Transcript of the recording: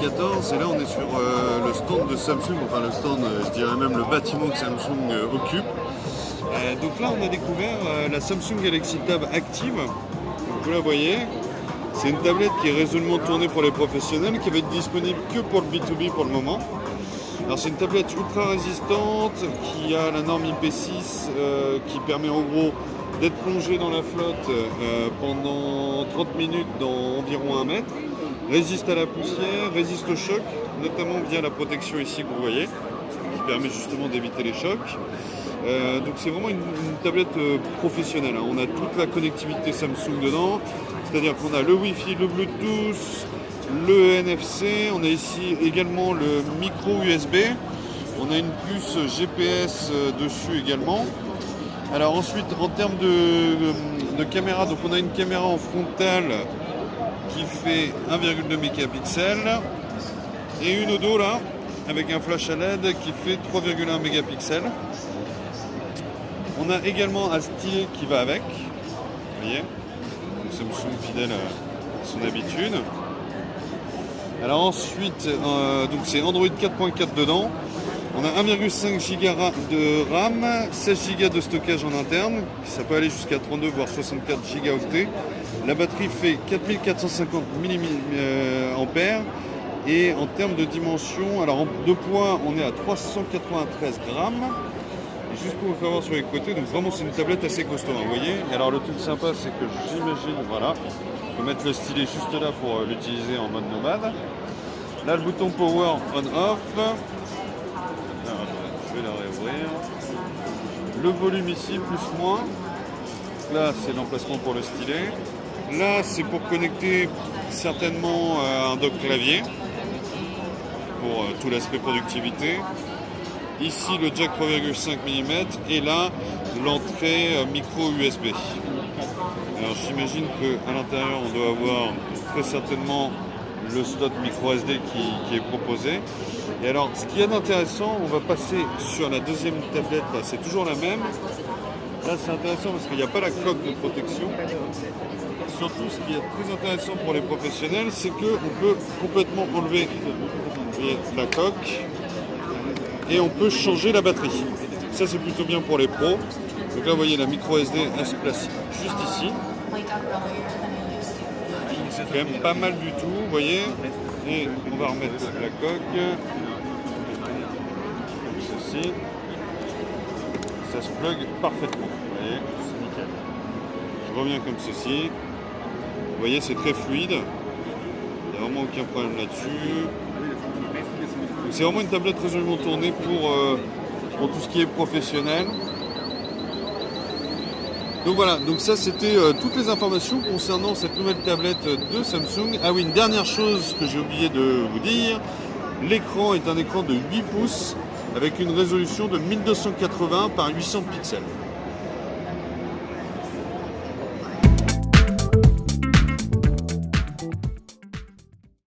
2014 et là on est sur le stand de Samsung, enfin le stand, je dirais même le bâtiment que Samsung occupe. Donc là on a découvert la Samsung Galaxy Tab Active, donc vous la voyez. C'est une tablette qui est résolument tournée pour les professionnels, qui va être disponible que pour le B2B pour le moment. Alors c'est une tablette ultra résistante qui a la norme IP6 qui permet en gros d'être plongé dans la flotte pendant 30 minutes dans environ 1 mètre. Résiste à la poussière, résiste au choc, notamment via la protection ici que vous voyez, qui permet justement d'éviter les chocs. Donc c'est vraiment une tablette professionnelle, hein. On a toute la connectivité Samsung dedans, c'est-à-dire qu'on a le Wi-Fi, le Bluetooth, le NFC, on a ici également le micro USB, on a une puce GPS dessus également. Alors ensuite en termes de caméra, donc on a une caméra en frontale qui fait 1,2 mégapixels et une au dos là avec un flash à LED qui fait 3,1 mégapixels. On a également un stylet qui va avec, vous voyez, Samsung fidèle à son habitude. Alors ensuite, donc c'est Android 4.4 dedans. On a 1,5 Go de RAM, 16 Go de stockage en interne, ça peut aller jusqu'à 32 voire 64 Go. La batterie fait 4450 mAh et en termes de dimension, alors de poids, on est à 393 grammes. Et juste pour vous faire voir sur les côtés, donc vraiment c'est une tablette assez costaud, hein, vous voyez. Et alors le truc sympa, c'est que j'imagine, voilà, on peut mettre le stylet juste là pour l'utiliser en mode nomade. Là le bouton power on-off. Alors, je vais la réouvrir. Le volume ici, plus moins. Là, c'est l'emplacement pour le stylet. Là, c'est pour connecter certainement un dock clavier pour tout l'aspect productivité. Ici, le jack 3,5 mm et là, l'entrée micro USB. Alors, j'imagine qu'à l'intérieur, on doit avoir très certainement le slot micro SD qui est proposé. Et alors, ce qu'il y a d'intéressant, on va passer sur la deuxième tablette, là, c'est toujours la même. Là, c'est intéressant parce qu'il n'y a pas la coque de protection. Surtout, ce qui est très intéressant pour les professionnels, c'est qu'on peut complètement enlever la coque et on peut changer la batterie. Ça, c'est plutôt bien pour les pros. Donc là, vous voyez, la micro SD, elle se place juste ici. C'est quand même pas mal du tout, vous voyez. Et on va remettre la coque, comme ceci. Ça se plug parfaitement, vous voyez, c'est nickel. Je reviens comme ceci. Vous voyez, c'est très fluide. Il n'y a vraiment aucun problème là-dessus. C'est vraiment une tablette résolument tournée pour tout ce qui est professionnel. Donc voilà, donc ça c'était toutes les informations concernant cette nouvelle tablette de Samsung. Ah oui, une dernière chose que j'ai oublié de vous dire, l'écran est un écran de 8 pouces avec une résolution de 1280 par 800 pixels.